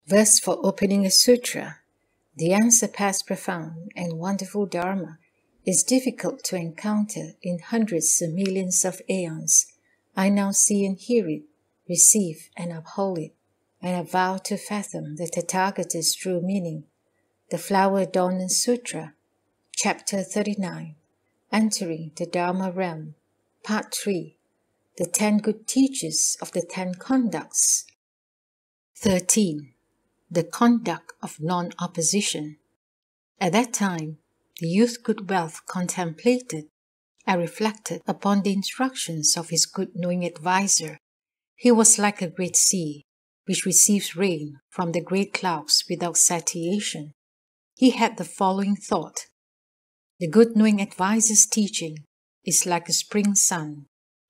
Thus, for opening a sutra, the unsurpassed profound and wonderful Dharma is difficult to encounter in hundreds of millions of aeons. I now see and hear it, receive and uphold it, and I vow to fathom the Tathagata's true meaning. The Flower Adornment Sutra, Chapter 39, Entering the Dharma Realm, Part 3, The 10 Good Teachers of the 10 Conducts. 13. The Conduct of Non-Opposition. At that time, the youth Good Wealth contemplated and reflected upon the instructions of his good-knowing adviser. He was like a great sea, which receives rain from the great clouds without satiation. He had the following thought: the good-knowing adviser's teaching is like a spring sun,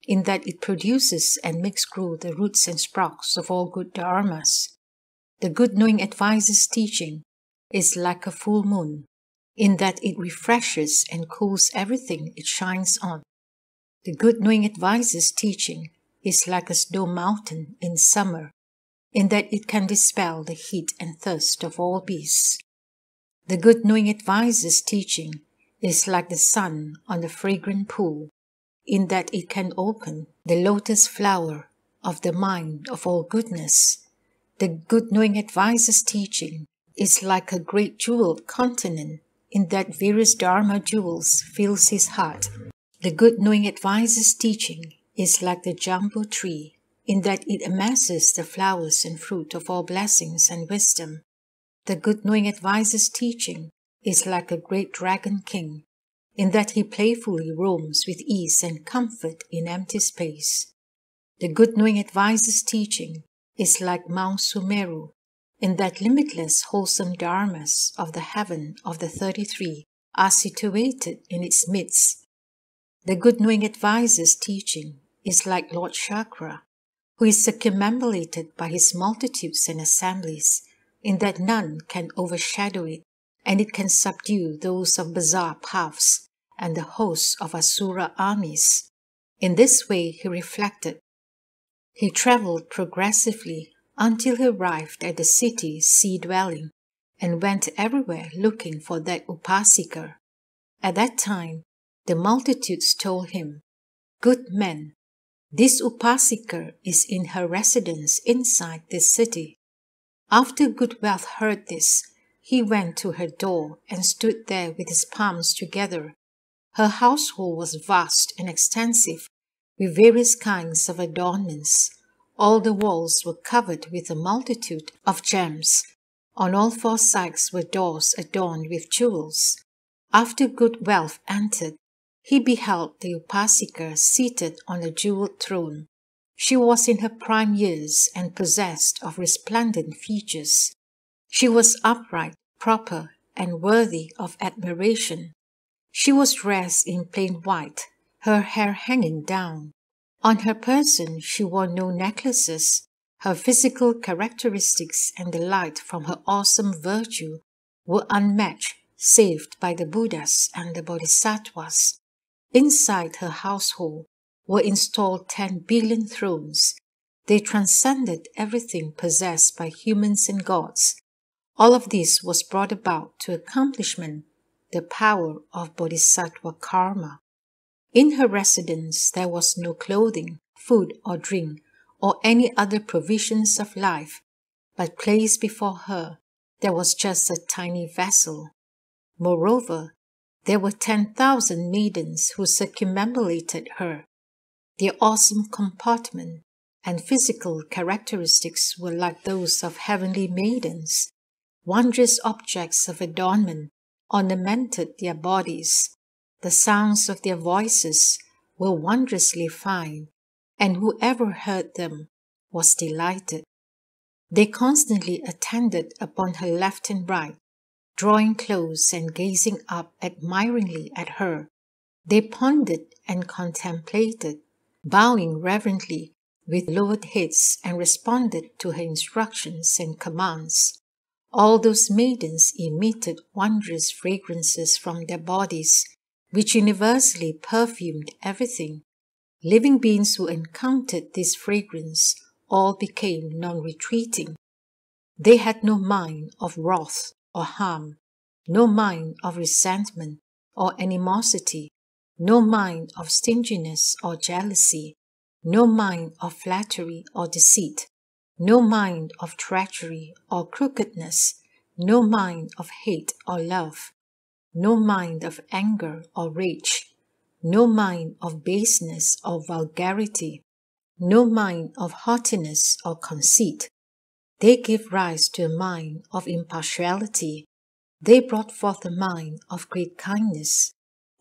in that it produces and makes grow the roots and sprouts of all good dharmas. The good-knowing adviser's teaching is like a full moon, in that it refreshes and cools everything it shines on. The good-knowing adviser's teaching is like a snow mountain in summer, in that it can dispel the heat and thirst of all beasts. The good-knowing adviser's teaching is like the sun on a fragrant pool, in that it can open the lotus flower of the mind of all goodness. The good-knowing adviser's teaching is like a great jeweled continent, in that various Dharma jewels fills his heart. The good-knowing adviser's teaching is like the jumbo tree, in that it amasses the flowers and fruit of all blessings and wisdom. The good-knowing adviser's teaching is like a great dragon king, in that he playfully roams with ease and comfort in empty space. The good-knowing adviser's teaching is like Mount Sumeru, in that limitless wholesome dharmas of the heaven of the 33 are situated in its midst. The good-knowing adviser's teaching is like Lord Chakra, who is circumambulated by his multitudes and assemblies, in that none can overshadow it, and it can subdue those of bizarre paths and the hosts of Asura armies. In this way he reflected. He travelled progressively until he arrived at the city's sea-dwelling, and went everywhere looking for that Upasika. At that time, the multitudes told him, "Good man, this Upasika is in her residence inside this city." After Good Wealth heard this, he went to her door and stood there with his palms together. Her household was vast and extensive, with various kinds of adornments. All the walls were covered with a multitude of gems. On all 4 sides were doors adorned with jewels. After Good Wealth entered, he beheld the Upasika seated on a jeweled throne. She was in her prime years and possessed of resplendent features. She was upright, proper, and worthy of admiration. She was dressed in plain white, her hair hanging down. On her person she wore no necklaces. Her physical characteristics and the light from her awesome virtue were unmatched, saved by the Buddhas and the Bodhisattvas. Inside her household were installed 10 billion thrones. They transcended everything possessed by humans and gods. All of this was brought about to accomplishment the power of Bodhisattva karma. In her residence there was no clothing, food or drink, or any other provisions of life, but placed before her there was just a tiny vessel. Moreover, there were 10,000 maidens who circumambulated her. Their awesome comportment and physical characteristics were like those of heavenly maidens. Wondrous objects of adornment ornamented their bodies. The sounds of their voices were wondrously fine, and whoever heard them was delighted. They constantly attended upon her left and right, drawing close and gazing up admiringly at her. They pondered and contemplated, bowing reverently with lowered heads, and responded to her instructions and commands. All those maidens emitted wondrous fragrances from their bodies, which universally perfumed everything. Living beings who encountered this fragrance all became non-retreating. They had no mind of wrath or harm, no mind of resentment or animosity, no mind of stinginess or jealousy, no mind of flattery or deceit, no mind of treachery or crookedness, no mind of hate or love, no mind of anger or rage, no mind of baseness or vulgarity, no mind of haughtiness or conceit. They gave rise to a mind of impartiality. They brought forth a mind of great kindness.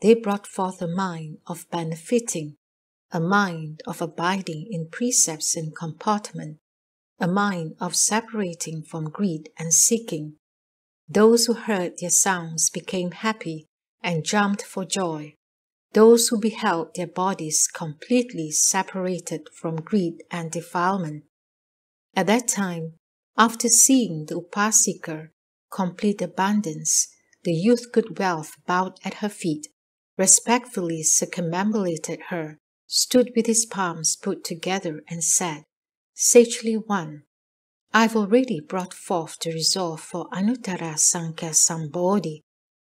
They brought forth a mind of benefiting, a mind of abiding in precepts and comportment, a mind of separating from greed and seeking. Those who heard their sounds became happy and jumped for joy. Those who beheld their bodies completely separated from greed and defilement. At that time, after seeing the Upasika complete abundance, the youth good wealth bowed at her feet, respectfully circumambulated her, stood with his palms put together and said, Sagely One, I've already brought forth the resolve for Anuttara Sankhya Sambodhi,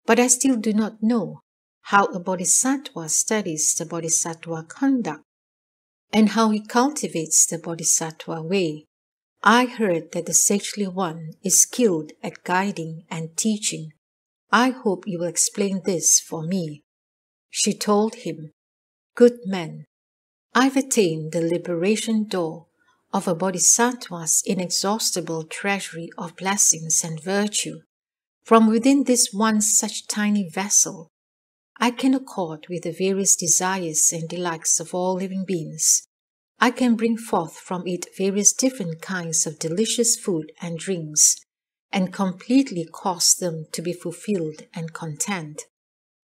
but I still do not know how a bodhisattva studies the bodhisattva conduct and how he cultivates the bodhisattva way. I heard that the Sagely One is skilled at guiding and teaching. I hope you will explain this for me. She told him, Good man, I've attained the liberation door of a bodhisattva's inexhaustible treasury of blessings and virtue. From within this one such tiny vessel, I can accord with the various desires and delights of all living beings. I can bring forth from it various different kinds of delicious food and drinks, and completely cause them to be fulfilled and content.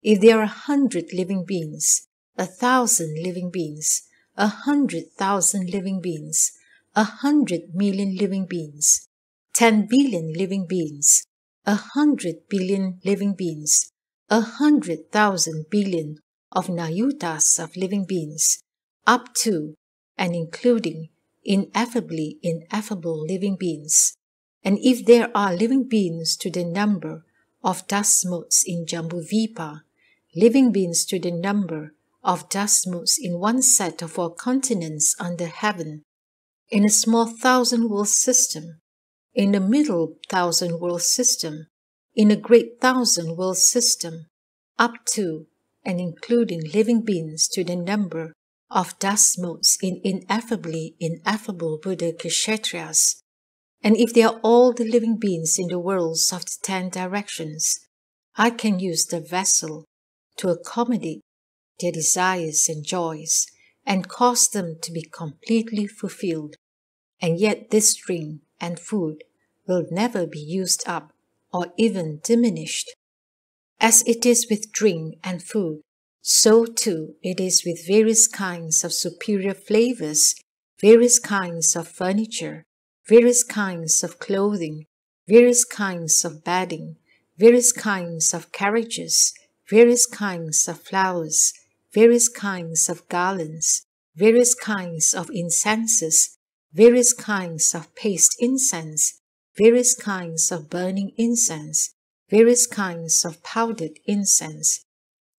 If there are 100 living beings, 1,000 living beings, 100,000 living beings, 100 million living beings, 10 billion living beings, 100 billion living beings, 100,000 billion of nayutas of living beings, up to and including ineffably ineffable living beings. And if there are living beings to the number of dust motes in Jambudvipa, living beings to the number of dust motes in one set of all continents under heaven, in a small 1,000-world system, in the middle 1,000-world system, in a great 1,000-world system, up to and including living beings to the number of dust motes in ineffably ineffable Buddha Kshetriyas. And if they are all the living beings in the worlds of the 10 directions, I can use the vessel to accommodate their desires and joys and cause them to be completely fulfilled. And yet this drink and food will never be used up or even diminished. As it is with drink and food, so too it is with various kinds of superior flavors, various kinds of furniture, various kinds of clothing, various kinds of bedding, various kinds of carriages, various kinds of flowers, various kinds of garlands, various kinds of incenses, various kinds of paste incense, various kinds of burning incense, various kinds of powdered incense,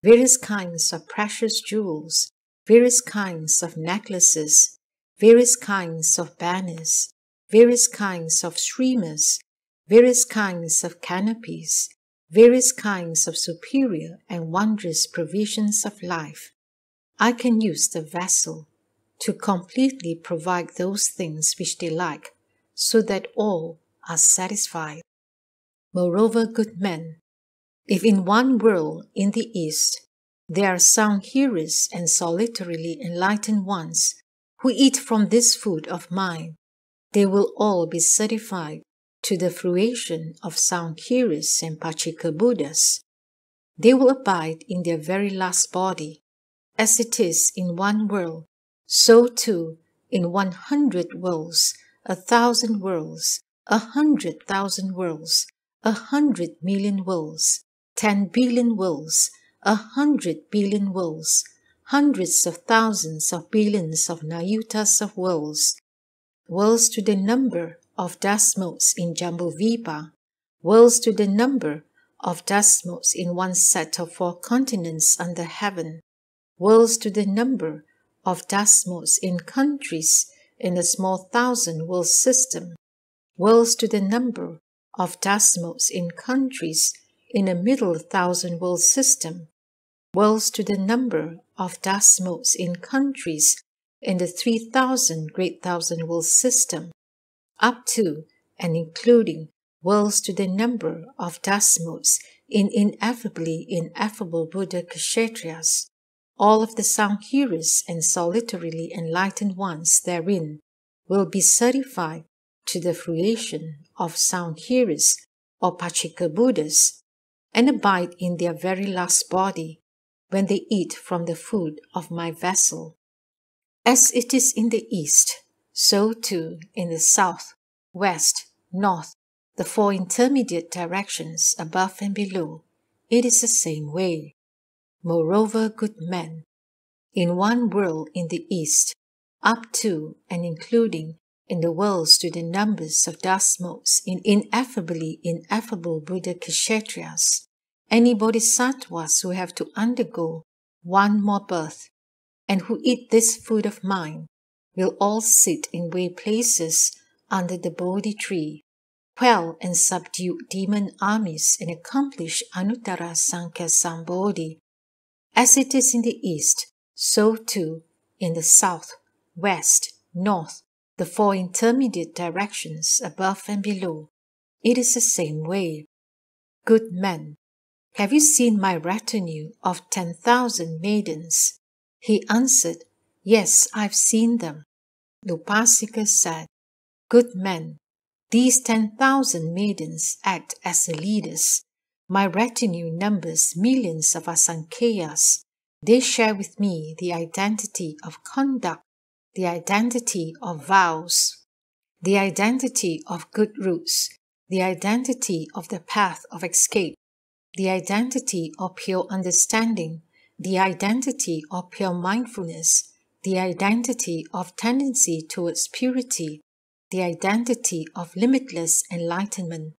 various kinds of precious jewels, various kinds of necklaces, various kinds of banners, various kinds of streamers, various kinds of canopies, various kinds of superior and wondrous provisions of life. I can use the vessel to completely provide those things which they like, so that all are satisfied. Moreover, good men, if in one world in the East there are sound hearers and solitarily enlightened ones who eat from this food of mine, they will all be certified to the fruition of sound hearers and Pachika Buddhas. They will abide in their very last body. As it is in one world, so too in 100 worlds, 1,000 worlds, 100,000 worlds, 100 million worlds, 10 billion worlds, 100 billion worlds, hundreds of thousands of billions of nayutas of worlds, worlds to the number of dust motes in Jambudvipa, worlds to the number of dust motes in one set of 4 continents under heaven, worlds to the number of dust motes in countries in a small 1,000-world system, worlds to the number of dust motes in countries in a middle 1,000-world system, worlds to the number of dust motes in countries in the 3,000 great 1,000-world system, up to and including worlds to the number of dust motes in ineffably ineffable Buddha Kshetriyas, all of the sound hearers and solitarily enlightened ones therein will be certified to the fruition of sound hearers or Pachika Buddhas, and abide in their very last body when they eat from the food of my vessel. As it is in the east, so too in the south, west, north, the 4 intermediate directions above and below, it is the same way. Moreover, good men, in one world in the east, up to and including in the worlds to the numbers of dust motes in ineffably ineffable Buddha Kshetriyas, any bodhisattvas who have to undergo one more birth and who eat this food of mine will all sit in way places under the Bodhi tree, quell and subdue demon armies and accomplish Anuttara Sankhya Sambodhi. As it is in the east, so too in the south, west, north, the 4 intermediate directions above and below, it is the same way. Good men, have you seen my retinue of 10,000 maidens? He answered, Yes, I've seen them. The Upasika said, Good men, these 10,000 maidens act as the leaders. My retinue numbers millions of asankheyas. They share with me the identity of conduct, the identity of vows, the identity of good roots, the identity of the path of escape, the identity of pure understanding, the identity of pure mindfulness, the identity of tendency towards purity, the identity of limitless enlightenment,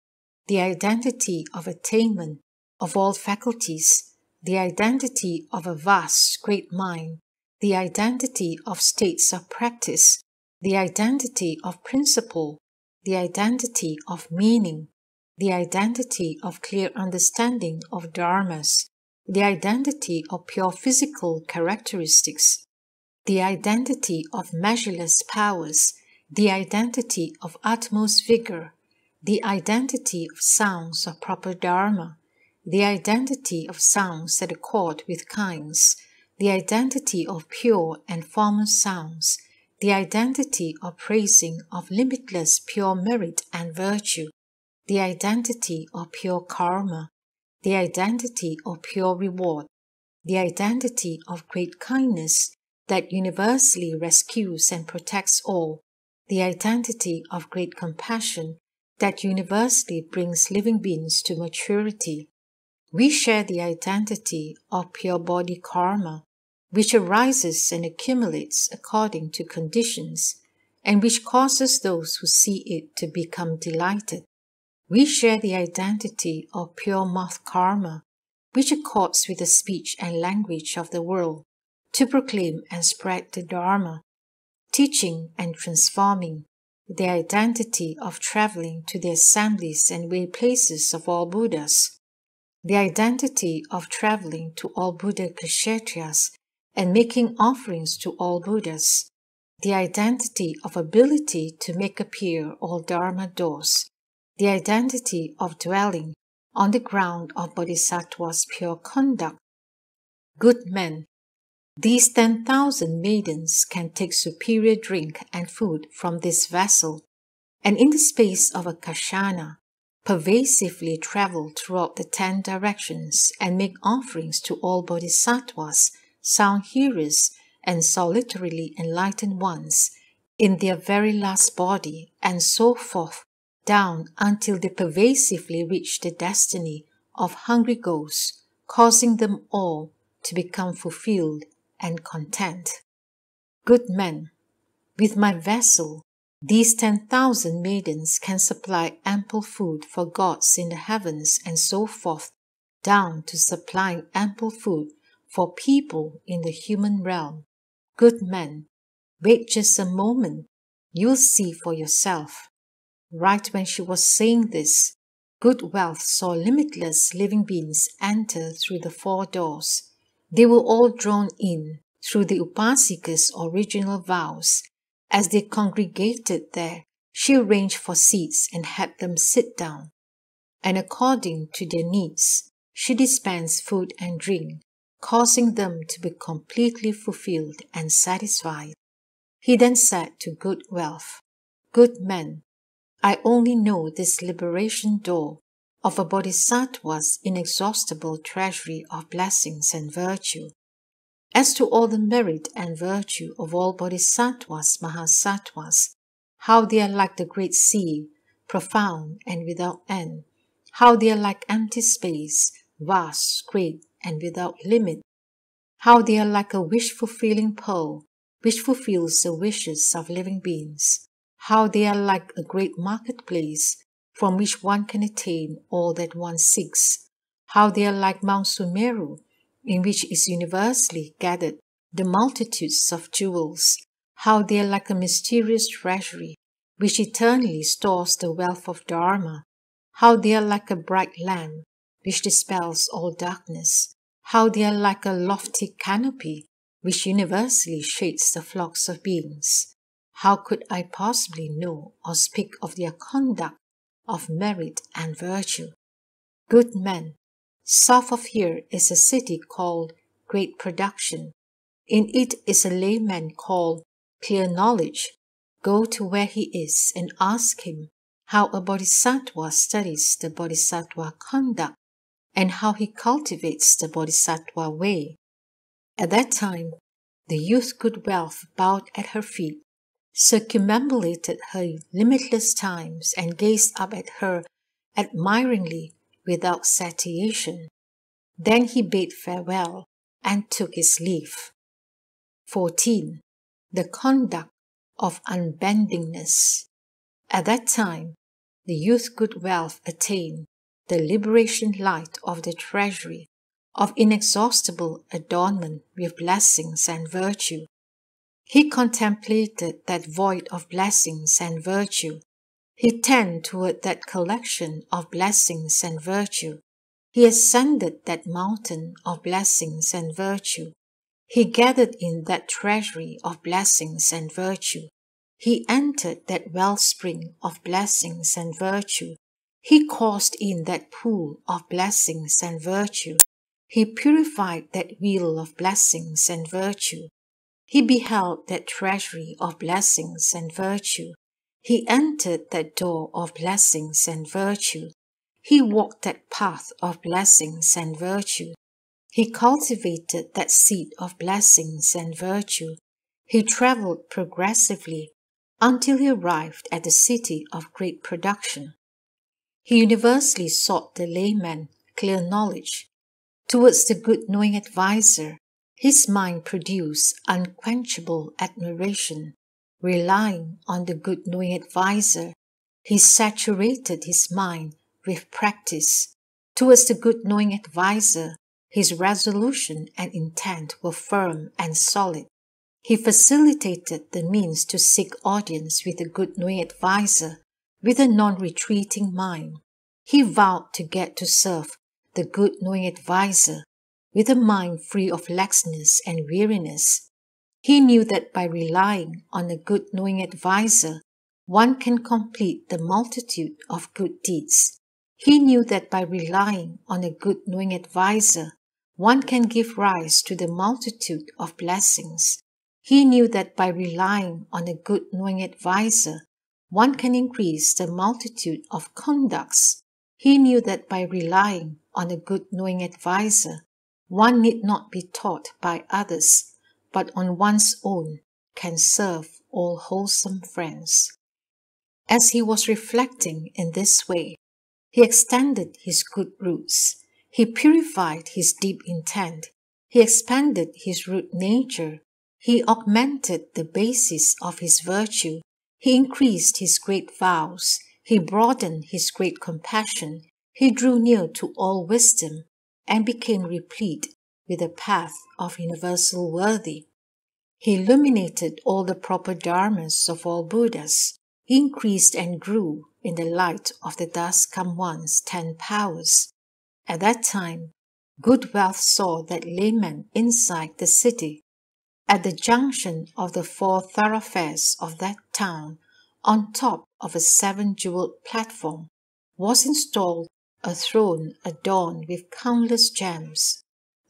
the identity of attainment of all faculties, the identity of a vast great mind, the identity of states of practice, the identity of principle, the identity of meaning, the identity of clear understanding of dharmas, the identity of pure physical characteristics, the identity of measureless powers, the identity of utmost vigor, the identity of sounds of proper dharma, the identity of sounds that accord with kinds, the identity of pure and formless sounds, the identity of praising of limitless pure merit and virtue, the identity of pure karma, the identity of pure reward, the identity of great kindness that universally rescues and protects all, the identity of great compassion that universally brings living beings to maturity. We share the identity of pure body karma, which arises and accumulates according to conditions, and which causes those who see it to become delighted. We share the identity of pure moth karma, which accords with the speech and language of the world, to proclaim and spread the Dharma, teaching and transforming, the identity of traveling to the assemblies and way places of all Buddhas, the identity of traveling to all Buddha Kshetriyas and making offerings to all Buddhas, the identity of ability to make appear all Dharma doors, the identity of dwelling on the ground of Bodhisattva's pure conduct. Good men, these 10,000 maidens can take superior drink and food from this vessel, and in the space of a kashana, pervasively travel throughout the 10 directions and make offerings to all bodhisattvas, sound hearers, and solitarily enlightened ones in their very last body, and so forth, down until they pervasively reach the destiny of hungry ghosts, causing them all to become fulfilled and content. Good men, with my vessel, These 10,000 maidens can supply ample food for gods in the heavens and so forth, down to supplying ample food for people in the human realm. Good men, wait just a moment, you'll see for yourself. Right when she was saying this, Good Wealth saw limitless living beings enter through the 4 doors. They were all drawn in through the Upasika's original vows. As they congregated there, she arranged for seats and had them sit down. And according to their needs, she dispensed food and drink, causing them to be completely fulfilled and satisfied. He then said to Good Wealth, Good men, I only know this liberation door of a bodhisattva's inexhaustible treasury of blessings and virtue. As to all the merit and virtue of all bodhisattvas, mahasattvas, how they are like the great sea, profound and without end, how they are like empty space, vast, great, and without limit, how they are like a wish-fulfilling pearl, which fulfills the wishes of living beings, how they are like a great marketplace, from which one can attain all that one seeks, how they are like Mount Sumeru, in which is universally gathered the multitudes of jewels, how they are like a mysterious treasury, which eternally stores the wealth of Dharma, how they are like a bright lamp, which dispels all darkness, how they are like a lofty canopy, which universally shades the flocks of beings. How could I possibly know or speak of their conduct of merit and virtue? Good men, south of here is a city called Great Production. In it is a layman called Clear Knowledge. Go to where he is and ask him how a bodhisattva studies the bodhisattva conduct and how he cultivates the bodhisattva way. At that time, the youth Good Wealth bowed at her feet, circumambulated her limitless times, and gazed up at her admiringly without satiation. Then he bade farewell and took his leave. 14. The conduct of unbendingness. At that time, the youth Good Wealth attained the liberation light of the treasury of inexhaustible adornment with blessings and virtue. He contemplated that void of blessings and virtue. He tended toward that collection of blessings and virtue. He ascended that mountain of blessings and virtue. He gathered in that treasury of blessings and virtue. He entered that wellspring of blessings and virtue. He caused in that pool of blessings and virtue. He purified that wheel of blessings and virtue. He beheld that treasury of blessings and virtue. He entered that door of blessings and virtue. He walked that path of blessings and virtue. He cultivated that seed of blessings and virtue. He traveled progressively until he arrived at the city of Great Production. He universally sought the layman, Clear Knowledge. Towards the good knowing adviser, his mind produced unquenchable admiration. Relying on the good knowing adviser, he saturated his mind with practice. Towards the good knowing adviser, his resolution and intent were firm and solid. He facilitated the means to seek audience with the good knowing adviser with a non-retreating mind. He vowed to get to serve the good knowing adviser with a mind free of laxness and weariness. He knew that by relying on a good knowing adviser, one can complete the multitude of good deeds. He knew that by relying on a good knowing adviser, one can give rise to the multitude of blessings. He knew that by relying on a good knowing adviser, one can increase the multitude of conducts. He knew that by relying on a good knowing adviser, one need not be taught by others, but on one's own can serve all wholesome friends. As he was reflecting in this way, he extended his good roots. He purified his deep intent. He expanded his root nature. He augmented the basis of his virtue. He increased his great vows. He broadened his great compassion. He drew near to all wisdom and became replete with the path of universal worthy. He illuminated all the proper dharmas of all Buddhas. He increased and grew in the light of the Das Come One's 10 powers. At that time, good wealth saw that layman inside the city. At the junction of the 4 thoroughfares of that town, on top of a 7-jeweled platform, was installed a throne adorned with countless gems.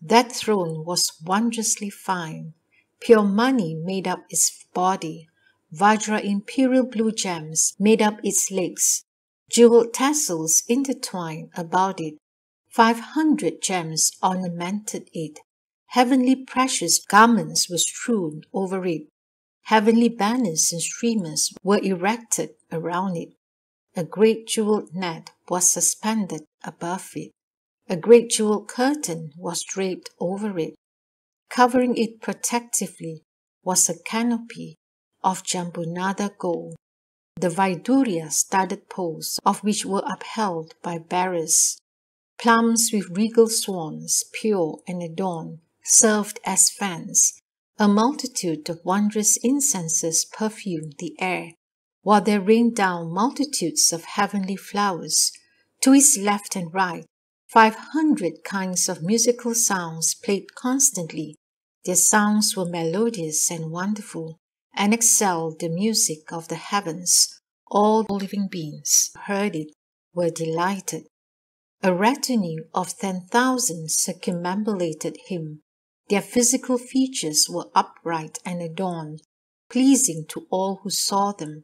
That throne was wondrously fine. Pure money made up its body. Vajra imperial blue gems made up its legs. Jeweled tassels intertwined about it. 500 gems ornamented it. Heavenly precious garments were strewn over it. Heavenly banners and streamers were erected around it. A great jeweled net was suspended above it. A great jeweled curtain was draped over it. Covering it protectively was a canopy of Jambunada gold. The Vaidurya-studded poles of which were upheld by bearers. Plums with regal swans, pure and adorned, served as fans. A multitude of wondrous incenses perfumed the air, while there rained down multitudes of heavenly flowers. To his left and right, 500 kinds of musical sounds played constantly. Their sounds were melodious and wonderful, and excelled the music of the heavens. All living beings heard it, were delighted. A retinue of 10,000 circumambulated him. Their physical features were upright and adorned, pleasing to all who saw them.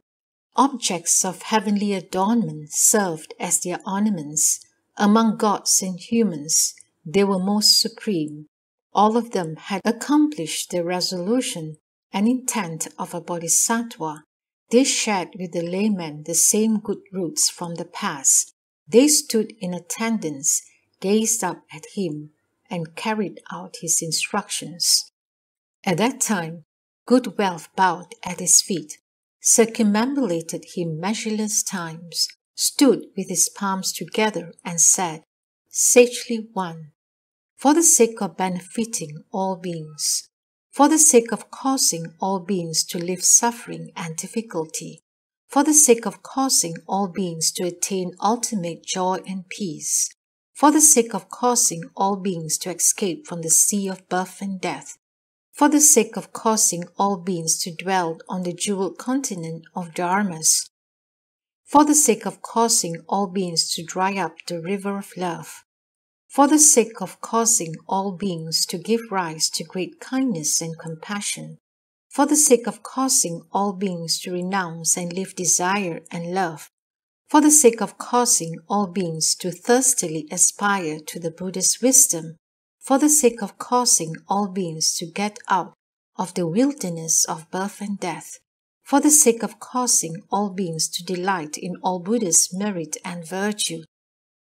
Objects of heavenly adornment served as their ornaments. Among gods and humans, they were most supreme. All of them had accomplished the resolution and intent of a bodhisattva. They shared with the layman the same good roots from the past. They stood in attendance, gazed up at him, and carried out his instructions. At that time, good wealth bowed at his feet, circumambulated him measureless times, stood with his palms together and said, sagely one, for the sake of benefiting all beings, for the sake of causing all beings to live suffering and difficulty, for the sake of causing all beings to attain ultimate joy and peace, for the sake of causing all beings to escape from the sea of birth and death, for the sake of causing all beings to dwell on the jeweled continent of dharmas, for the sake of causing all beings to dry up the river of love, for the sake of causing all beings to give rise to great kindness and compassion, for the sake of causing all beings to renounce and live desire and love, for the sake of causing all beings to thirstily aspire to the Buddha's wisdom, for the sake of causing all beings to get out of the wilderness of birth and death, for the sake of causing all beings to delight in all Buddha's merit and virtue,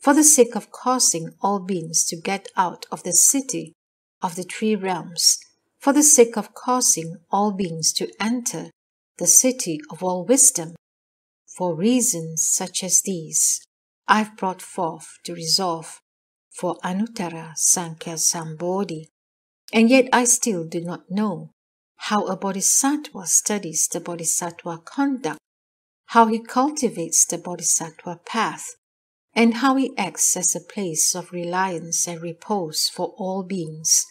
for the sake of causing all beings to get out of the city of the 3 realms, for the sake of causing all beings to enter the city of all wisdom. For reasons such as these, I've brought forth the resolve for Anuttara Sankhya Sambodhi, and yet I still do not know how a bodhisattva studies the bodhisattva conduct, how he cultivates the bodhisattva path, and how he acts as a place of reliance and repose for all beings.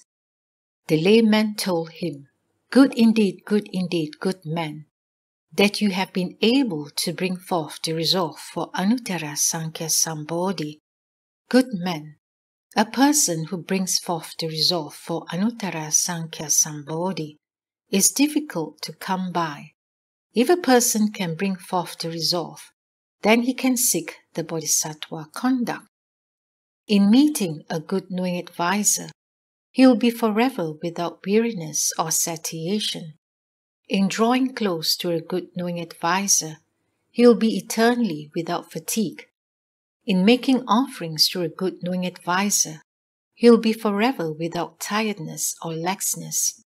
The layman told him, good indeed, good man, that you have been able to bring forth the resolve for Anuttara Sankhya Sambodhi. Good man, a person who brings forth the resolve for Anuttara Sankhya Sambodhi is difficult to come by. If a person can bring forth the resolve, then he can seek the bodhisattva conduct. In meeting a good knowing advisor, he will be forever without weariness or satiation. In drawing close to a good knowing advisor, he will be eternally without fatigue. In making offerings to a good knowing advisor, he will be forever without tiredness or laxness.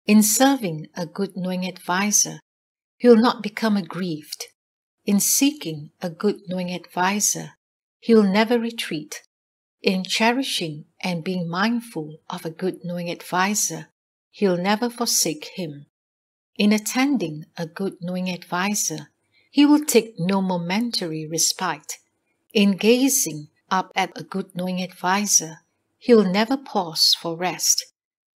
In serving a good knowing advisor, he will not become aggrieved. In seeking a good knowing advisor, he will never retreat. In cherishing and being mindful of a good knowing advisor, he will never forsake him. In attending a good knowing advisor, he will take no momentary respite. In gazing up at a good knowing advisor, he will never pause for rest.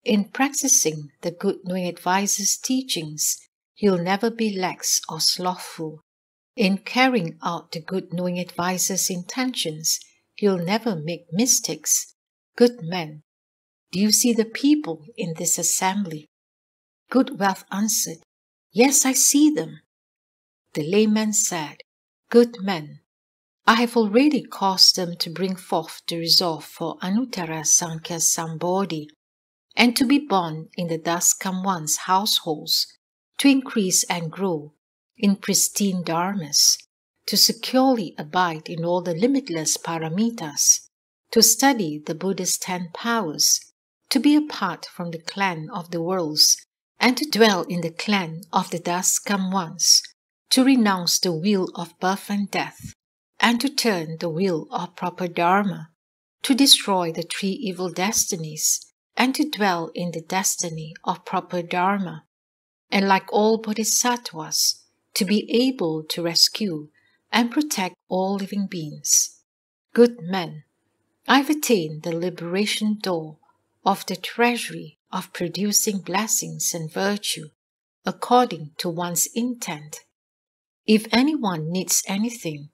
In practicing the good knowing advisor's teachings, he will never be lax or slothful. In carrying out the good knowing advisor's intentions, he will never make mistakes. Good men, do you see the people in this assembly? Good Wealth answered, Yes, I see them. The layman said, Good men, I have already caused them to bring forth the resolve for Anuttara Sankhya Sambodhi, and to be born in the thus come one's households, to increase and grow in pristine dharmas, to securely abide in all the limitless paramitas, to study the Buddha's 10 powers, to be apart from the clan of the worlds, and to dwell in the clan of the thus come ones, to renounce the wheel of birth and death, and to turn the wheel of proper Dharma, to destroy the 3 evil destinies, and to dwell in the destiny of proper Dharma, and like all bodhisattvas, to be able to rescue and protect all living beings. Good men, I've attained the liberation door of the treasury of producing blessings and virtue according to one's intent. If anyone needs anything,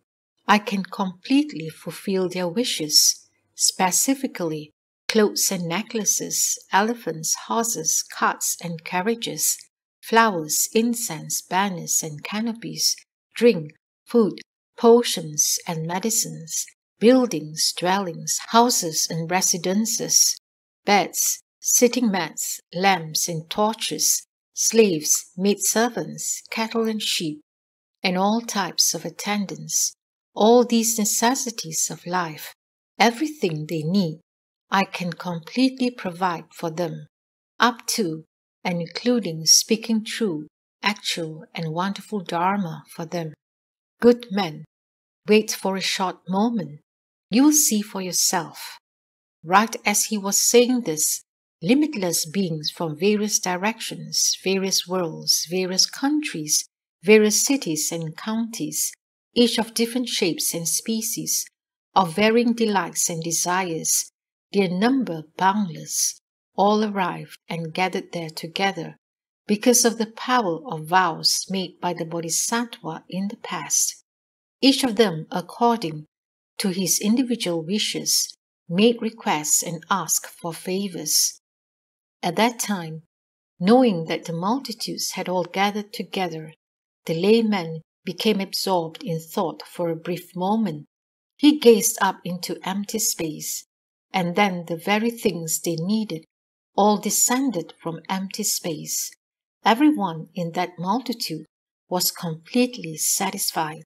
I can completely fulfill their wishes, specifically clothes and necklaces, elephants, horses, carts and carriages, flowers, incense, banners and canopies, drink, food, potions and medicines, buildings, dwellings, houses and residences, beds, sitting mats, lamps and torches, slaves, maidservants, cattle and sheep, and all types of attendants, all these necessities of life, everything they need, I can completely provide for them, up to and including speaking true, actual and wonderful Dharma for them. Good men, wait for a short moment. You will see for yourself. Right as he was saying this, limitless beings from various directions, various worlds, various countries, various cities and counties, each of different shapes and species, of varying delights and desires, their number boundless, all arrived and gathered there together because of the power of vows made by the Bodhisattva in the past. Each of them, according to his individual wishes, made requests and asked for favors. At that time, knowing that the multitudes had all gathered together, the layman became absorbed in thought for a brief moment. He gazed up into empty space, and then the very things they needed all descended from empty space. Everyone in that multitude was completely satisfied.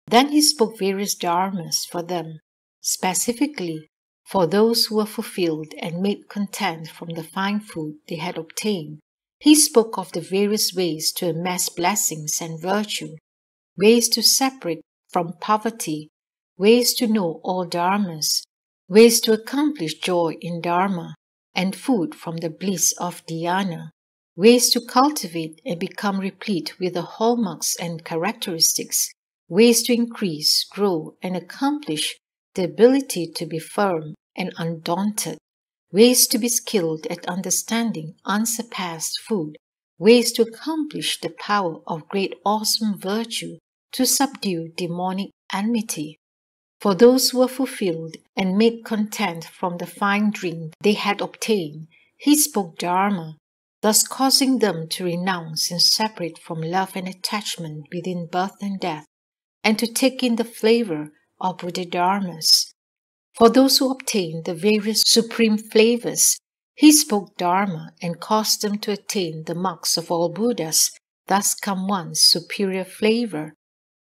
Then he spoke various dharmas for them, specifically for those who were fulfilled and made content from the fine food they had obtained. He spoke of the various ways to amass blessings and virtue, ways to separate from poverty, ways to know all dharmas, ways to accomplish joy in Dharma, and food from the bliss of dhyana, ways to cultivate and become replete with the hallmarks and characteristics, ways to increase, grow, and accomplish the ability to be firm and undaunted, ways to be skilled at understanding unsurpassed food, ways to accomplish the power of great awesome virtue to subdue demonic enmity. For those who were fulfilled and made content from the fine drink they had obtained, he spoke Dharma, thus causing them to renounce and separate from love and attachment within birth and death, and to take in the flavor of Buddha Dharmas. For those who obtained the various supreme flavors, he spoke Dharma and caused them to attain the marks of all Buddhas, thus come one's superior flavor.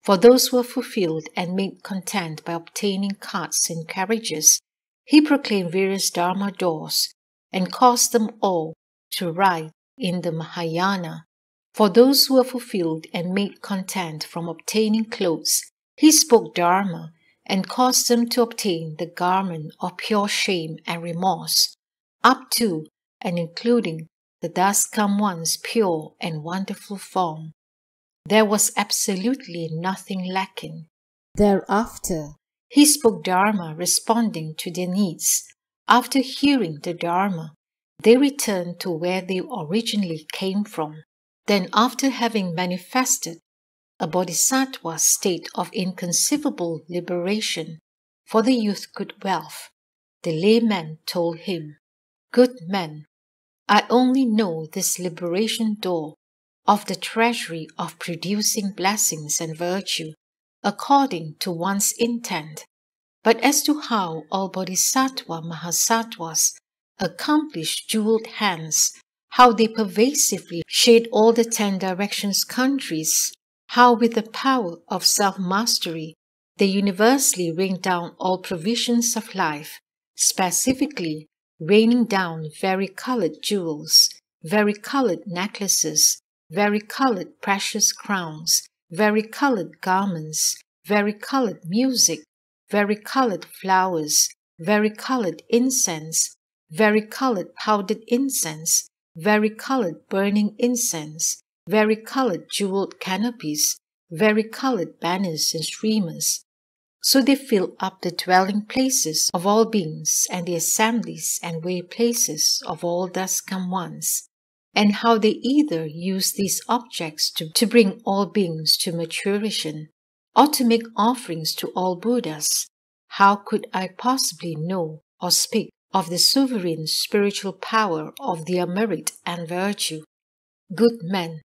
For those who were fulfilled and made content by obtaining carts and carriages, he proclaimed various Dharma doors and caused them all to ride in the Mahayana. For those who are fulfilled and made content from obtaining clothes, he spoke Dharma and caused them to obtain the garment of pure shame and remorse, up to and including the thus come one's pure and wonderful form. There was absolutely nothing lacking. Thereafter, he spoke Dharma responding to their needs. After hearing the Dharma, they returned to where they originally came from. Then, after having manifested a bodhisattva state of inconceivable liberation for the youth good wealth, the layman told him, "Good man, I only know this liberation door of the treasury of producing blessings and virtue according to one's intent. But as to how all bodhisattva mahasattvas accomplish jeweled hands, how they pervasively shade all the 10 directions countries, how with the power of self-mastery they universally rain down all provisions of life, specifically raining down vari-colored jewels, vari-colored necklaces, vari-colored precious crowns, vari-colored garments, vari-colored music, vari-colored flowers, vari-colored incense, vari-colored powdered incense, vari-colored burning incense, vari-colored jeweled canopies, vari-colored banners and streamers. So they fill up the dwelling places of all beings and the assemblies and way places of all thus come ones, and how they either use these objects to bring all beings to maturation, or to make offerings to all Buddhas. How could I possibly know or speak of the sovereign spiritual power of their merit and virtue? Good men,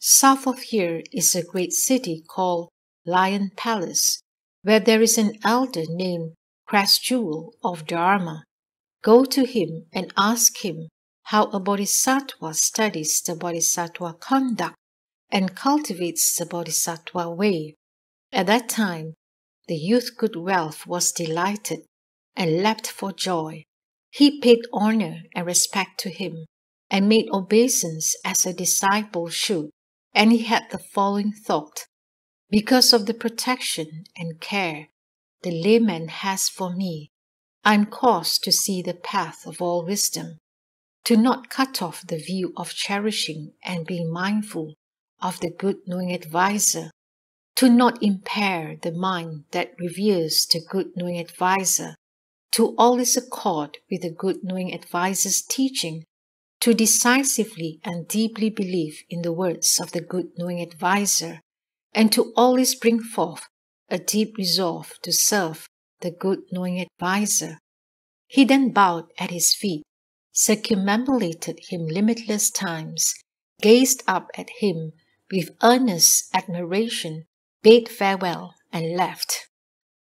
south of here is a great city called Lion Palace, where there is an elder named Crest Jewel of Dharma. Go to him and ask him how a bodhisattva studies the bodhisattva conduct and cultivates the bodhisattva way. At that time, the youth good wealth was delighted and leapt for joy. He paid honor and respect to him and made obeisance as a disciple should, and he had the following thought: because of the protection and care the layman has for me, I am caused to see the path of all wisdom, to not cut off the view of cherishing and being mindful of the good knowing adviser, to not impair the mind that reveres the good knowing adviser, to always accord with the good knowing adviser's teaching, to decisively and deeply believe in the words of the good knowing adviser, and to always bring forth a deep resolve to serve the good knowing adviser. He then bowed at his feet, circumambulated him limitless times, gazed up at him with earnest admiration, bade farewell, and left.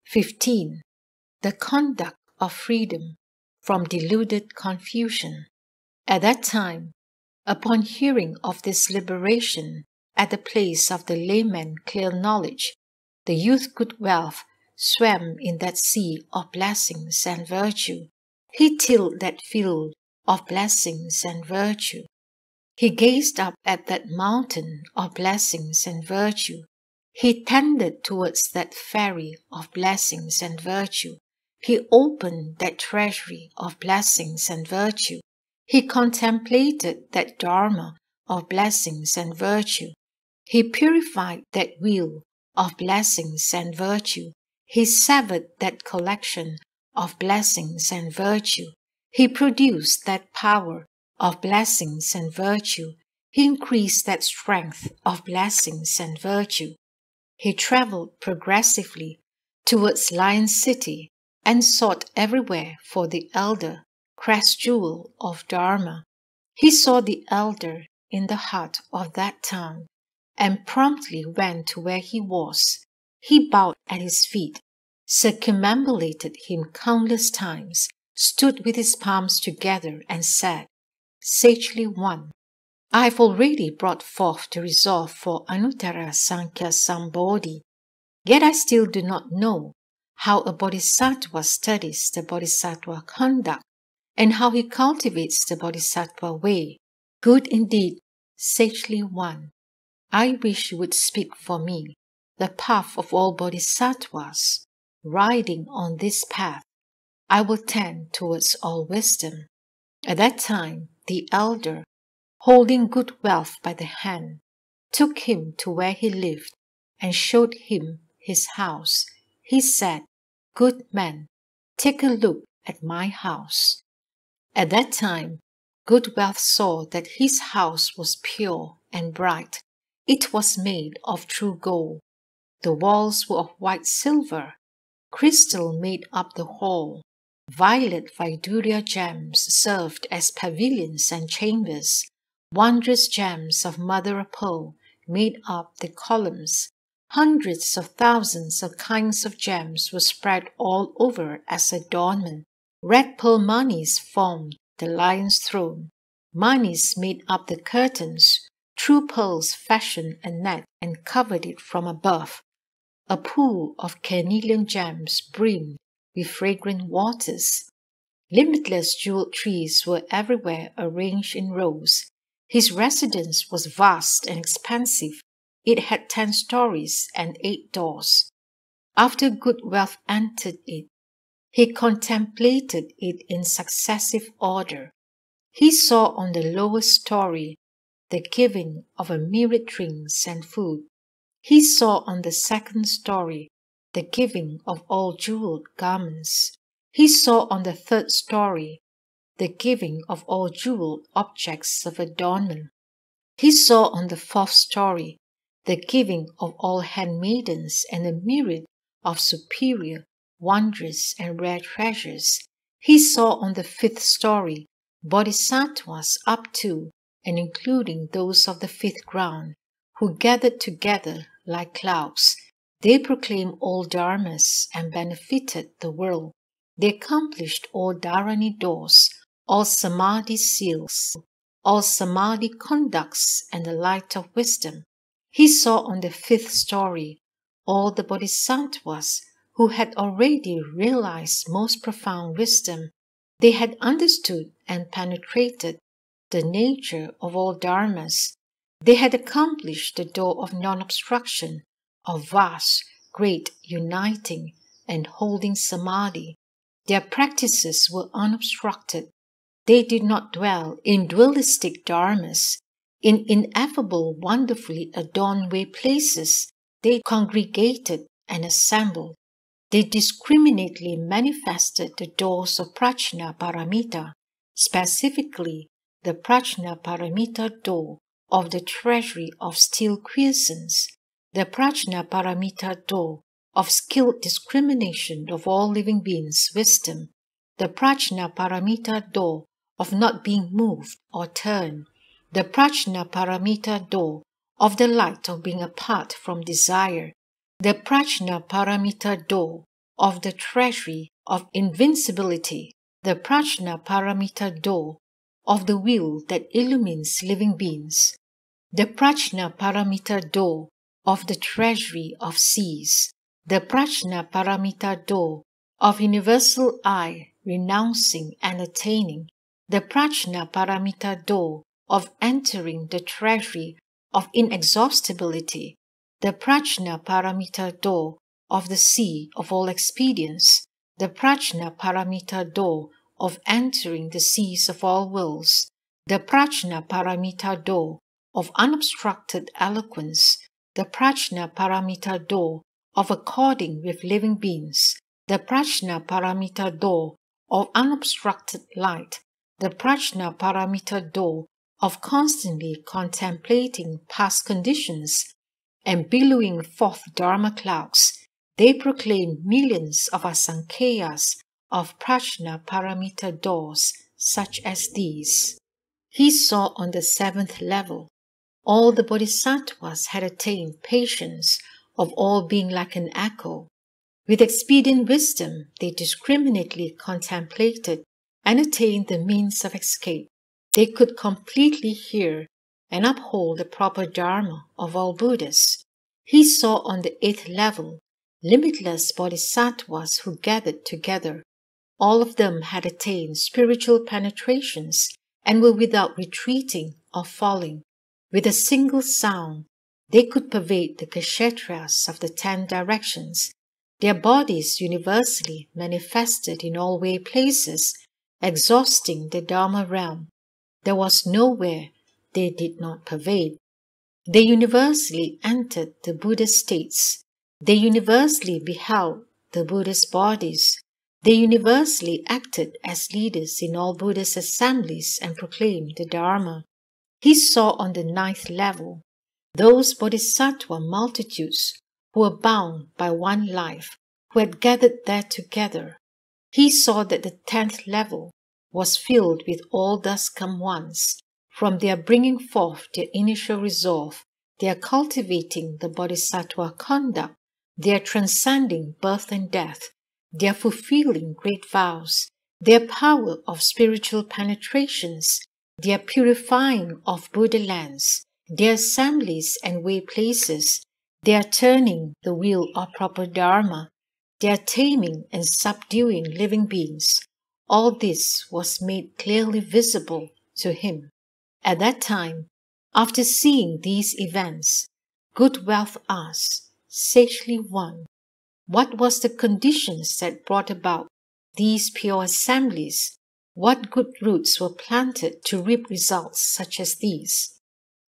15. The conduct of freedom from deluded confusion. At that time, upon hearing of this liberation at the place of the layman clear knowledge, the youth good wealth swam in that sea of blessings and virtue. He tilled that field of blessings and virtue. He gazed up at that mountain of blessings and virtue. He tended towards that ferry of blessings and virtue. He opened that treasury of blessings and virtue. He contemplated that Dharma of blessings and virtue. He purified that wheel of blessings and virtue. He severed that collection of blessings and virtue. He produced that power of blessings and virtue. He increased that strength of blessings and virtue. He traveled progressively towards Lion City and sought everywhere for the elder Crest Jewel of Dharma. He saw the elder in the heart of that town and promptly went to where he was. He bowed at his feet, circumambulated him countless times, stood with his palms together and said, "Sagely one, I have already brought forth the resolve for Anuttara Sankhya Sambodhi, yet I still do not know how a bodhisattva studies the bodhisattva conduct and how he cultivates the bodhisattva way. Good indeed, sagely one. I wish you would speak for me, the path of all bodhisattvas. Riding on this path, I will tend towards all wisdom. At that time, the elder, holding good wealth by the hand, took him to where he lived and showed him his house. He said, "Good man, take a look at my house." At that time, good wealth saw that his house was pure and bright. It was made of true gold. The walls were of white silver. Crystal made up the hall. Violet Vaiduria gems served as pavilions and chambers. Wondrous gems of mother of pearl made up the columns. Hundreds of thousands of kinds of gems were spread all over as adornment. Red pearl manis formed the lion's throne. Manis made up the curtains. True pearls fashioned a net and covered it from above. A pool of carnelian gems brimmed with fragrant waters. Limitless jeweled trees were everywhere arranged in rows. His residence was vast and expansive. It had 10 stories and 8 doors. After good wealth entered it, he contemplated it in successive order. He saw on the lower story the giving of a myriad drinks and food. He saw on the second story the giving of all jeweled garments. He saw on the third story the giving of all jeweled objects of adornment. He saw on the fourth story the giving of all handmaidens and a myriad of superior, wondrous, and rare treasures. He saw on the fifth story bodhisattvas up to and including those of the fifth ground, who gathered together like clouds. They proclaimed all dharmas and benefited the world. They accomplished all dharani doors, all samadhi seals, all samadhi conducts, and the light of wisdom. He saw on the fifth story all the bodhisattvas who had already realized most profound wisdom. They had understood and penetrated the nature of all dharmas. They had accomplished the door of non-obstruction, of vast, great, uniting, and holding samadhi. Their practices were unobstructed. They did not dwell in dualistic dharmas. In ineffable, wonderfully adorned way places, they congregated and assembled. They discriminately manifested the doors of Prajna Paramita, specifically the Prajna Paramita door of the treasury of steel quiescence, the Prajna Paramita door of skilled discrimination of all living beings' wisdom, the Prajna Paramita door of not being moved or turned, the Prajna Paramita door of the light of being apart from desire, the Prajna Paramita door of the treasury of invincibility, the Prajna Paramita door of the will that illumines living beings, the Prajna Paramita door of the treasury of seas, the Prajna Paramita door of universal I, renouncing and attaining, the Prajna Paramita door of entering the treasury of inexhaustibility, the Prajna Paramita door of the sea of all expedience, the Prajna Paramita door of entering the seas of all worlds, the Prajna Paramita door of unobstructed eloquence, the Prajna Paramita door of according with living beings, the Prajna Paramita door of unobstructed light, the Prajna Paramita door of constantly contemplating past conditions and billowing forth Dharma clouds. They proclaim millions of asankheyas of Prajna Paramita doors such as these. He saw on the seventh level all the bodhisattvas had attained patience of all being like an echo. With expedient wisdom, they discriminately contemplated and attained the means of escape. They could completely hear and uphold the proper Dharma of all Buddhas. He saw on the eighth level limitless bodhisattvas who gathered together. All of them had attained spiritual penetrations and were without retreating or falling. With a single sound, They could pervade the kshetras of the 10 directions. Their bodies universally manifested in all way places, exhausting the Dharma realm. There was nowhere they did not pervade. They universally entered the Buddha states. They universally beheld the Buddha's bodies. They universally acted as leaders in all Buddha's assemblies and proclaimed the Dharma. He saw on the 9th level those bodhisattva multitudes who were bound by one life, who had gathered there together. He saw that the 10th level was filled with all thus come ones. From their bringing forth their initial resolve, their cultivating the bodhisattva conduct, their transcending birth and death, their fulfilling great vows, their power of spiritual penetrations, their purifying of Buddha lands, their assemblies and way places, their turning the wheel of proper Dharma, their taming and subduing living beings, all this was made clearly visible to him. At that time, after seeing these events, Good Wealth asked, Sagely One, what was the conditions that brought about these pure assemblies? What good roots were planted to reap results such as these?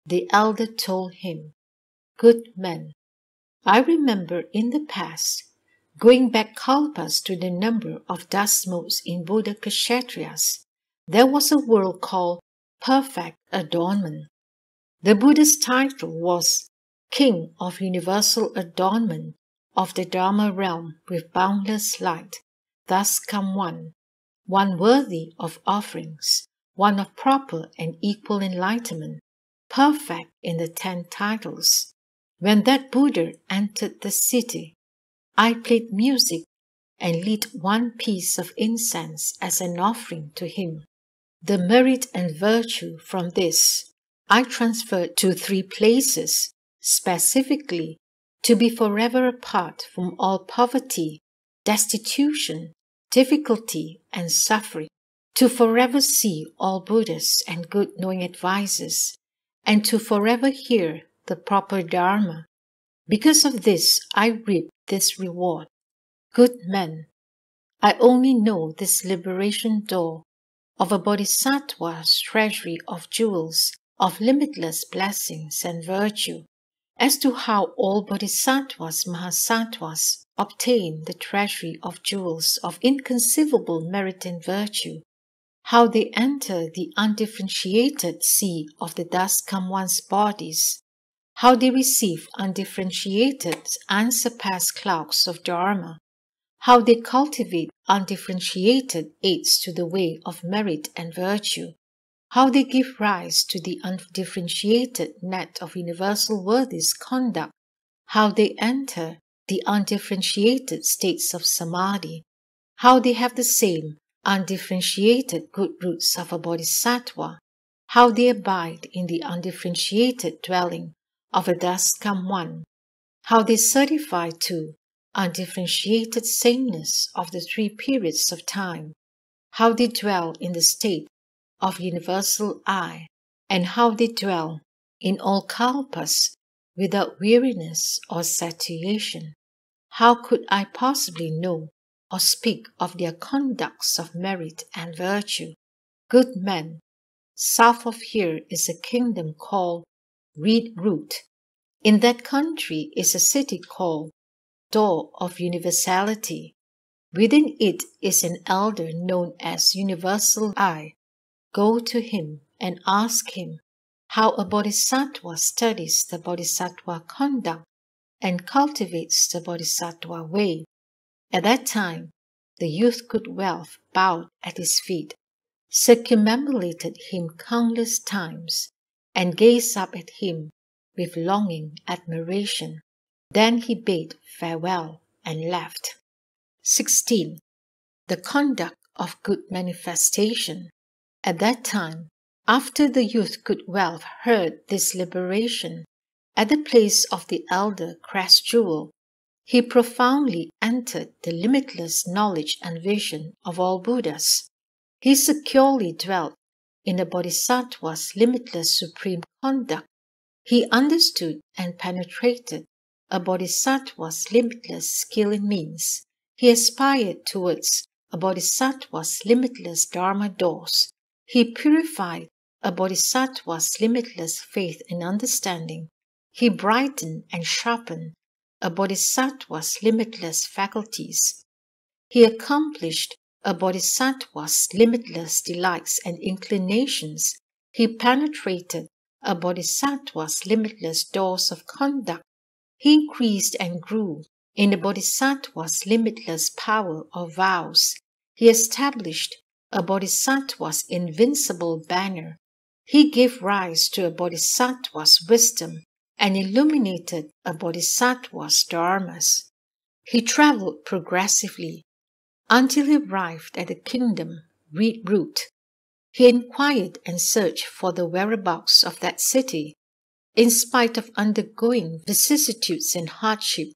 The elder told him, Good man, I remember in the past, going back kalpas to the number of dust motes in Buddha Kshatriyas, there was a world called Perfect Adornment. The Buddha's title was King of Universal Adornment of the Dharma realm with boundless light. Thus come one worthy of offerings, one of proper and equal enlightenment, perfect in the 10 titles. When that Buddha entered the city, I played music and lit one piece of incense as an offering to him. The merit and virtue from this I transferred to 3 places, specifically to be forever apart from all poverty, destitution, difficulty, and suffering, to forever see all Buddhas and good knowing advisers, and to forever hear the proper Dharma. Because of this, I reap this reward. Good men, I only know this liberation door of a bodhisattva's treasury of jewels, of limitless blessings and virtue. As to how all bodhisattvas, mahasattvas obtain the treasury of jewels of inconceivable merit and virtue, how they enter the undifferentiated sea of the dust come one's bodies, how they receive undifferentiated, unsurpassed clouds of Dharma, how they cultivate undifferentiated aids to the way of merit and virtue, how they give rise to the undifferentiated net of universal worthies conduct, how they enter the undifferentiated states of samadhi, how they have the same undifferentiated good roots of a bodhisattva, how they abide in the undifferentiated dwelling of a dust come one, how they certify to undifferentiated sameness of the 3 periods of time, how they dwell in the state of universal I, and how they dwell in all kalpas without weariness or satiation. How could I possibly know or speak of their conducts of merit and virtue? Good men, south of here is a kingdom called Reed Root. In that country is a city called Door of Universality. Within it is an elder known as Universal I. Go to him and ask him how a bodhisattva studies the bodhisattva conduct and cultivates the bodhisattva way. At that time, the youth Good Wealth bowed at his feet, circumambulated him countless times, and gazed up at him with longing admiration. Then he bade farewell and left. 16. The conduct of good manifestation. At that time, after the youth Good Wealth heard this liberation, at the place of the elder Crest Jewel, he profoundly entered the limitless knowledge and vision of all Buddhas. He securely dwelt in the Bodhisattva's limitless supreme conduct, He understood and penetrated a bodhisattva's limitless skill in means. He aspired towards a bodhisattva's limitless Dharma doors. He purified a bodhisattva's limitless faith and understanding. He brightened and sharpened a bodhisattva's limitless faculties. He accomplished a bodhisattva's limitless delights and inclinations. He penetrated a bodhisattva's limitless doors of conduct. He increased and grew in the bodhisattva's limitless power of vows. He established a bodhisattva's invincible banner. He gave rise to a bodhisattva's wisdom and illuminated a bodhisattva's dharmas. He traveled progressively until he arrived at the kingdom reed root. He inquired and searched for the whereabouts of that city. In spite of undergoing vicissitudes and hardship,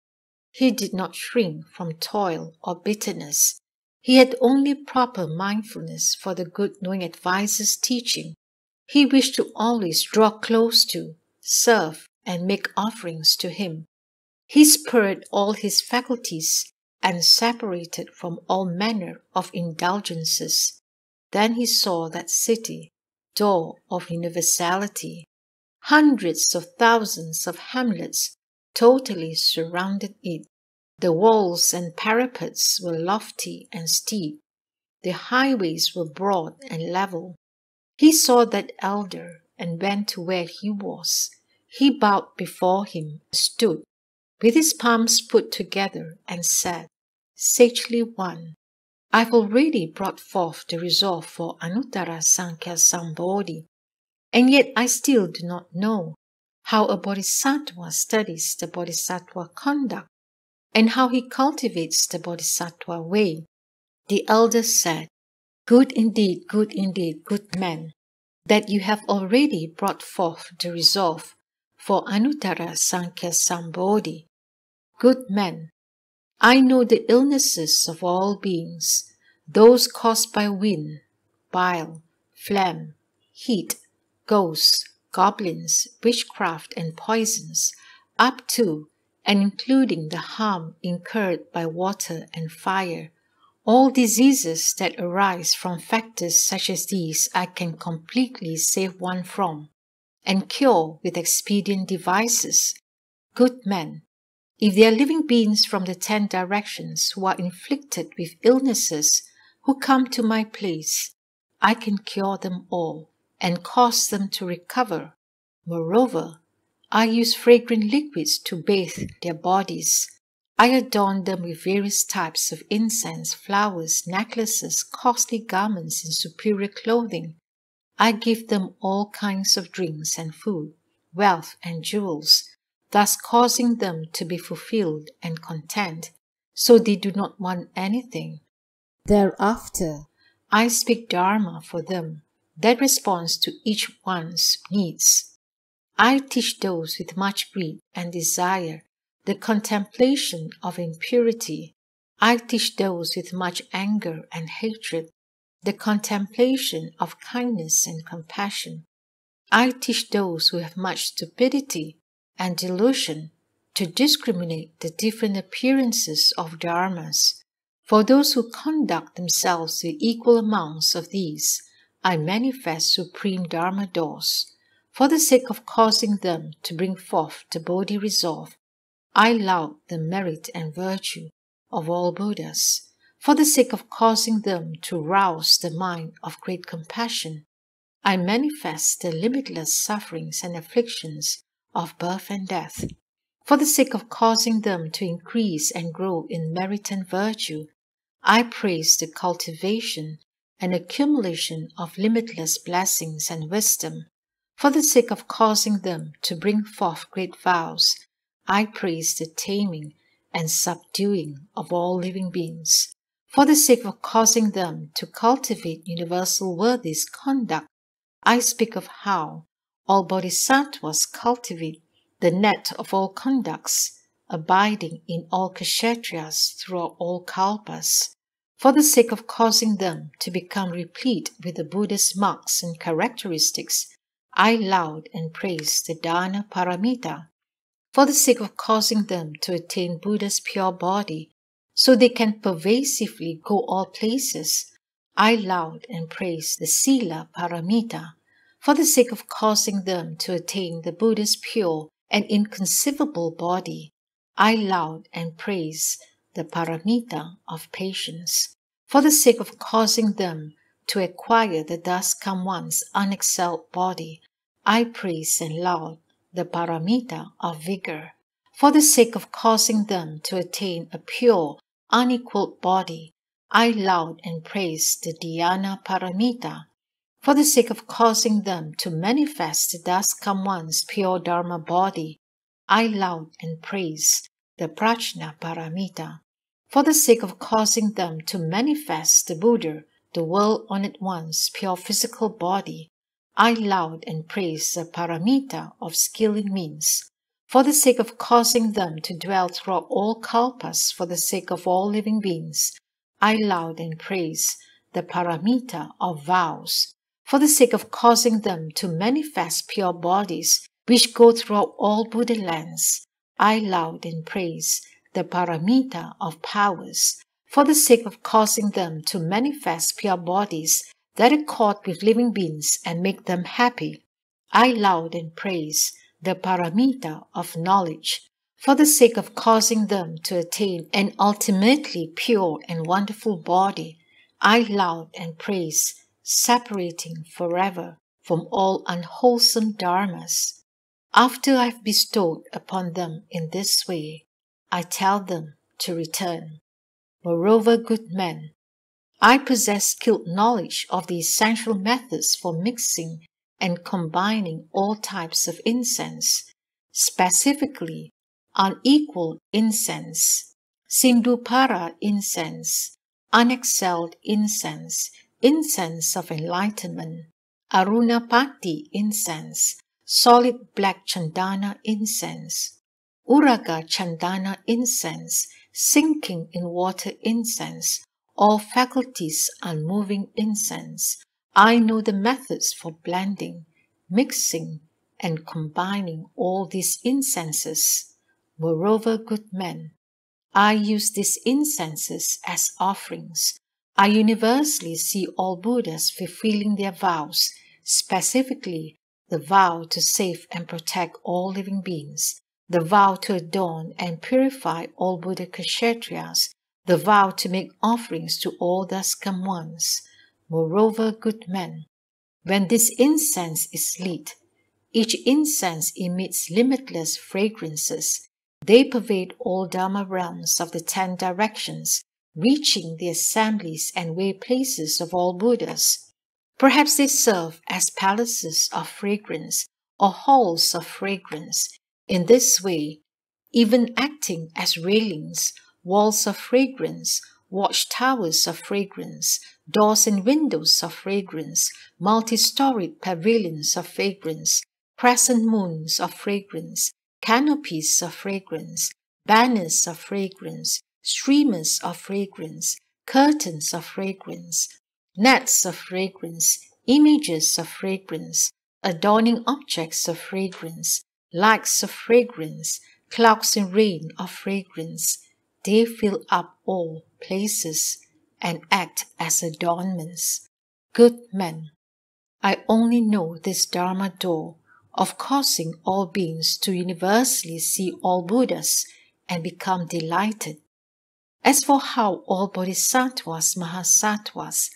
he did not shrink from toil or bitterness. He had only proper mindfulness for the good knowing advisor's teaching. He wished to always draw close to, serve, and make offerings to him. He spurred all his faculties and separated from all manner of indulgences. Then he saw that city, door of universality. Hundreds of thousands of hamlets totally surrounded it. The walls and parapets were lofty and steep. The highways were broad and level. He saw that elder and went to where he was. He bowed before him, stood, with his palms put together, and said, "Sagely One, I've already brought forth the resolve for Anuttara Sankhya Sambodhi, and yet I still do not know how a bodhisattva studies the bodhisattva conduct and how he cultivates the bodhisattva way." The elder said, good indeed, good man, that you have already brought forth the resolve for Anuttara Sankhya Sambodhi. Good man, I know the illnesses of all beings, those caused by wind, bile, phlegm, heat, ghosts, goblins, witchcraft, and poisons, up to and including the harm incurred by water and fire. All diseases that arise from factors such as these I can completely save one from, and cure with expedient devices. Good man, if they are living beings from the 10 directions who are inflicted with illnesses, who come to my place, I can cure them all and cause them to recover. Moreover, I use fragrant liquids to bathe their bodies. I adorn them with various types of incense, flowers, necklaces, costly garments, and superior clothing. I give them all kinds of drinks and food, wealth and jewels, thus causing them to be fulfilled and content, so they do not want anything. Thereafter, I speak Dharma for them that responds to each one's needs. I teach those with much greed and desire the contemplation of impurity. I teach those with much anger and hatred the contemplation of kindness and compassion. I teach those who have much stupidity and delusion to discriminate the different appearances of dharmas. For those who conduct themselves with equal amounts of these, I manifest supreme dharma doors. For the sake of causing them to bring forth the Bodhi resolve, I laud the merit and virtue of all Buddhas. For the sake of causing them to rouse the mind of great compassion, I manifest the limitless sufferings and afflictions of birth and death. For the sake of causing them to increase and grow in merit and virtue, I praise the cultivation and accumulation of limitless blessings and wisdom. For the sake of causing them to bring forth great vows, I praise the taming and subduing of all living beings. For the sake of causing them to cultivate universal worthies conduct, I speak of how all bodhisattvas cultivate the net of all conducts, abiding in all kshatriyas throughout all kalpas. For the sake of causing them to become replete with the Buddha's marks and characteristics, I laud and praise the Dharma Paramita for the sake of causing them to attain Buddha's pure body, so they can pervasively go all places. I laud and praise the Sila Paramita for the sake of causing them to attain the Buddha's pure and inconceivable body. I laud and praise the Paramita of patience for the sake of causing them to acquire the thus come one's unexcelled body. I praise and laud the Paramita of vigor for the sake of causing them to attain a pure, unequaled body. I laud and praise the Dhyana Paramita for the sake of causing them to manifest the thus come one's pure Dharma body. I laud and praise the Prajna Paramita for the sake of causing them to manifest the Buddha, the world-honored one's pure physical body. I laud and praise the Paramita of skill in means for the sake of causing them to dwell throughout all kalpas for the sake of all living beings. I laud and praise the Paramita of vows for the sake of causing them to manifest pure bodies which go throughout all Buddha lands. I laud and praise the Paramita of powers for the sake of causing them to manifest pure bodies that accord with living beings and make them happy. I laud and praise the Paramita of knowledge for the sake of causing them to attain an ultimately pure and wonderful body. I laud and praise separating forever from all unwholesome dharmas. After I have bestowed upon them in this way, I tell them to return. Moreover, good men, I possess skilled knowledge of the essential methods for mixing and combining all types of incense, specifically unequal incense, Sindhupara incense, unexcelled incense, incense of enlightenment, Arunapati incense, solid black chandana incense, Uraga chandana incense, sinking in water incense, all faculties unmoving incense. I know the methods for blending, mixing, and combining all these incenses. Moreover, good men, I use these incenses as offerings. I universally see all Buddhas fulfilling their vows, specifically the vow to save and protect all living beings, the vow to adorn and purify all Buddha Kshatriyas, the vow to make offerings to all thus come ones. Moreover, good men, when this incense is lit, each incense emits limitless fragrances. They pervade all Dharma realms of the 10 directions, reaching the assemblies and way places of all Buddhas. Perhaps they serve as palaces of fragrance or halls of fragrance. In this way, even acting as railings, walls of fragrance, watchtowers of fragrance, doors and windows of fragrance, multi-storied pavilions of fragrance, crescent moons of fragrance, canopies of fragrance, banners of fragrance, streamers of fragrance, curtains of fragrance, nets of fragrance, images of fragrance, adorning objects of fragrance, lights of fragrance, clouds and rain of fragrance, they fill up all places and act as adornments. Good men, I only know this Dharma door of causing all beings to universally see all Buddhas and become delighted. As for how all bodhisattvas, mahasattvas,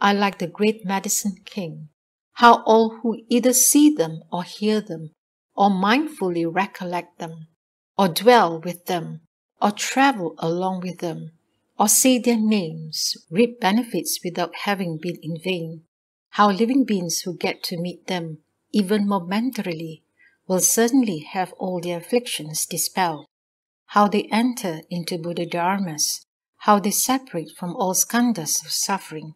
are like the great medicine king, how all who either see them or hear them, or mindfully recollect them, or dwell with them, or travel along with them, or say their names, reap benefits without having been in vain, how living beings who get to meet them, even momentarily, will certainly have all their afflictions dispelled, how they enter into Buddha Dharmas, how they separate from all skandhas of suffering,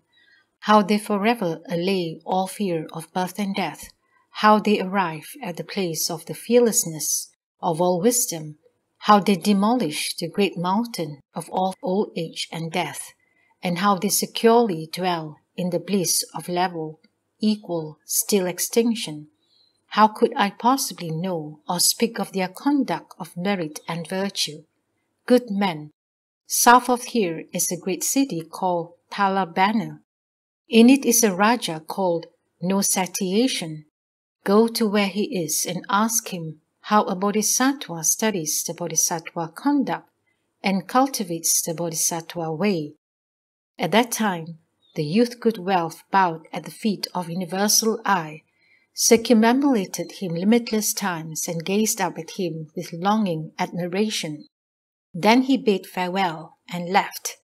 how they forever allay all fear of birth and death, how they arrive at the place of the fearlessness of all wisdom, how they demolish the great mountain of all old age and death, and how they securely dwell in the bliss of level, equal, still extinction. How could I possibly know or speak of their conduct of merit and virtue? Good men, south of here is a great city called Talabana. In it is a Raja called No Satiation. Go to where he is and ask him how a bodhisattva studies the bodhisattva conduct and cultivates the bodhisattva way. At that time, the youth good wealth bowed at the feet of Universal I, circumambulated him limitless times and gazed up at him with longing admiration. Then he bade farewell and left.